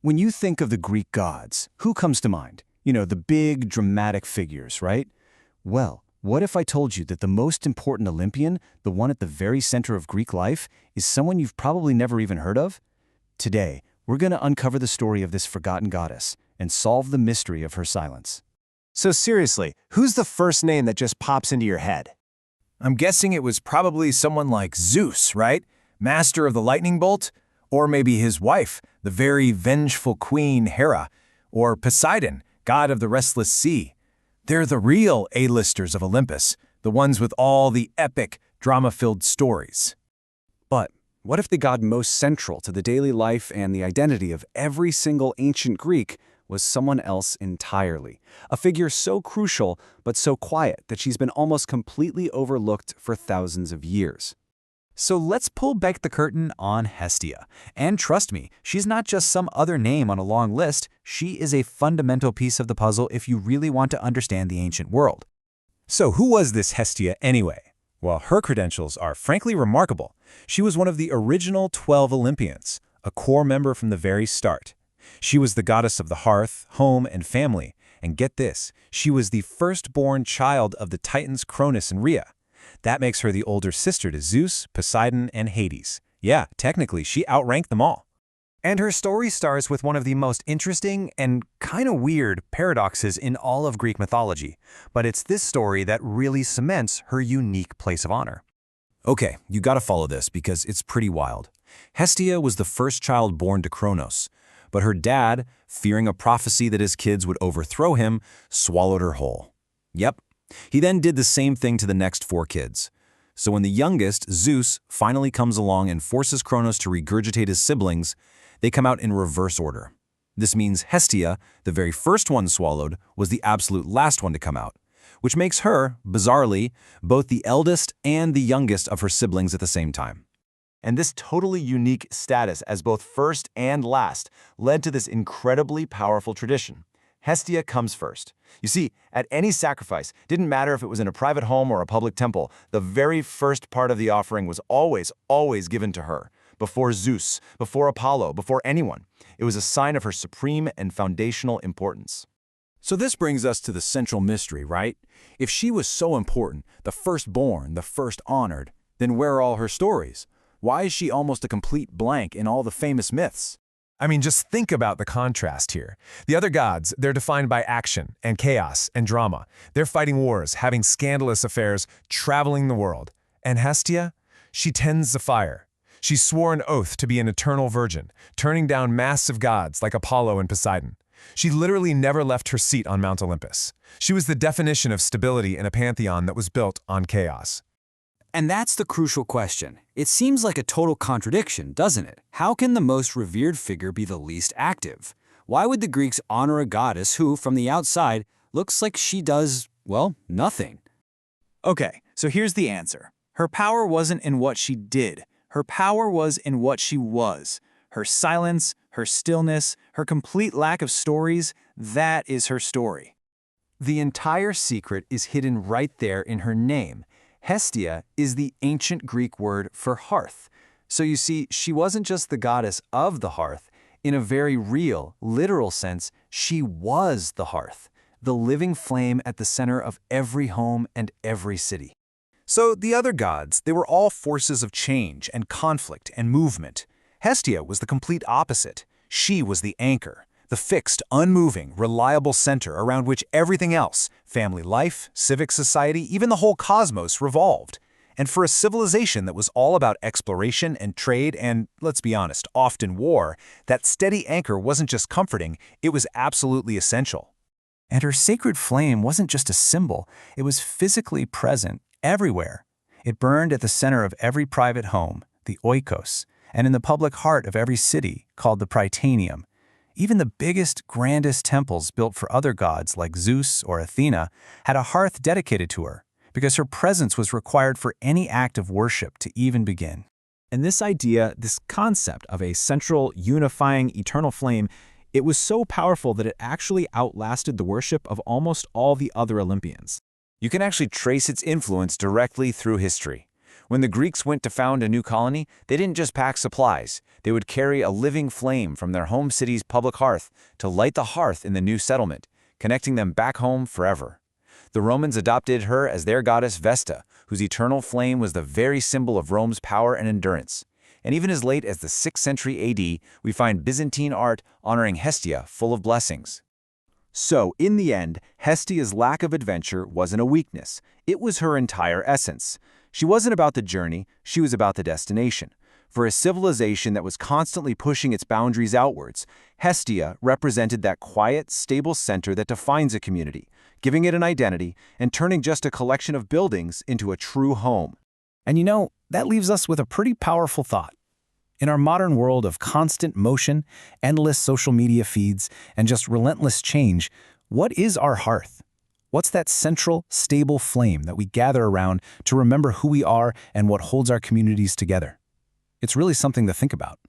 When you think of the Greek gods, who comes to mind? You know, the big, dramatic figures, right? Well, what if I told you that the most important Olympian, the one at the very center of Greek life, is someone you've probably never even heard of? Today, we're going to uncover the story of this forgotten goddess and solve the mystery of her silence. So seriously, who's the first name that just pops into your head? I'm guessing it was probably someone like Zeus, right? Master of the lightning bolt? Or maybe his wife, the very vengeful queen Hera. Or Poseidon, god of the restless sea. They're the real A-listers of Olympus, the ones with all the epic, drama-filled stories. But what if the god most central to the daily life and the identity of every single ancient Greek was someone else entirely? A figure so crucial but so quiet that she's been almost completely overlooked for thousands of years. So let's pull back the curtain on Hestia. And trust me, she's not just some other name on a long list. She is a fundamental piece of the puzzle if you really want to understand the ancient world. So who was this Hestia anyway? Well, her credentials are frankly remarkable. She was one of the original 12 Olympians, a core member from the very start. She was the goddess of the hearth, home, and family. And get this, she was the firstborn child of the titans Cronus and Rhea. That makes her the older sister to Zeus, Poseidon, and Hades. Yeah, technically, she outranked them all. And her story starts with one of the most interesting and kind of weird paradoxes in all of Greek mythology. But it's this story that really cements her unique place of honor. Okay, you gotta follow this because it's pretty wild. Hestia was the first child born to Cronos, but her dad, fearing a prophecy that his kids would overthrow him, swallowed her whole. Yep. He then did the same thing to the next 4 kids. So when the youngest, Zeus, finally comes along and forces Cronos to regurgitate his siblings, they come out in reverse order. This means Hestia, the very first one swallowed, was the absolute last one to come out, which makes her, bizarrely, both the eldest and the youngest of her siblings at the same time. And this totally unique status as both first and last led to this incredibly powerful tradition. Hestia comes first. You see, at any sacrifice, didn't matter if it was in a private home or a public temple, the very first part of the offering was always given to her. Before Zeus, before Apollo, before anyone. It was a sign of her supreme and foundational importance. So this brings us to the central mystery, right? If she was so important, the firstborn, the first honored, then where are all her stories? Why is she almost a complete blank in all the famous myths? I mean, just think about the contrast here. The other gods, they're defined by action and chaos and drama. They're fighting wars, having scandalous affairs, traveling the world. And Hestia? She tends the fire. She swore an oath to be an eternal virgin, turning down massive gods like Apollo and Poseidon. She literally never left her seat on Mount Olympus. She was the definition of stability in a pantheon that was built on chaos. And that's the crucial question. It seems like a total contradiction, doesn't it? How can the most revered figure be the least active? Why would the Greeks honor a goddess who, from the outside, looks like she does, well, nothing? Okay, so here's the answer. Her power wasn't in what she did. Her power was in what she was. Her silence, her stillness, her complete lack of stories, that is her story. The entire secret is hidden right there in her name. Hestia is the ancient Greek word for hearth. So you see, she wasn't just the goddess of the hearth. In a very real, literal sense, she was the hearth, the living flame at the center of every home and every city. So the other gods, they were all forces of change and conflict and movement. Hestia was the complete opposite. She was the anchor, the fixed, unmoving, reliable center around which everything else, family life, civic society, even the whole cosmos revolved. And for a civilization that was all about exploration and trade and, let's be honest, often war, that steady anchor wasn't just comforting, it was absolutely essential. And her sacred flame wasn't just a symbol, it was physically present everywhere. It burned at the center of every private home, the oikos, and in the public heart of every city, called the Prytaneum. Even the biggest, grandest temples built for other gods like Zeus or Athena had a hearth dedicated to her, because her presence was required for any act of worship to even begin. And this idea, this concept of a central, unifying, eternal flame, it was so powerful that it actually outlasted the worship of almost all the other Olympians. You can actually trace its influence directly through history. When the Greeks went to found a new colony, they didn't just pack supplies. They would carry a living flame from their home city's public hearth to light the hearth in the new settlement, connecting them back home forever. The Romans adopted her as their goddess Vesta, whose eternal flame was the very symbol of Rome's power and endurance. And even as late as the 6th century AD, we find Byzantine art honoring Hestia full of blessings. So, in the end, Hestia's lack of adventure wasn't a weakness. It was her entire essence. She wasn't about the journey, she was about the destination. For a civilization that was constantly pushing its boundaries outwards, Hestia represented that quiet, stable center that defines a community, giving it an identity and turning just a collection of buildings into a true home. And that leaves us with a pretty powerful thought. In our modern world of constant motion, endless social media feeds, and just relentless change, what is our hearth? What's that central, stable flame that we gather around to remember who we are and what holds our communities together? It's really something to think about.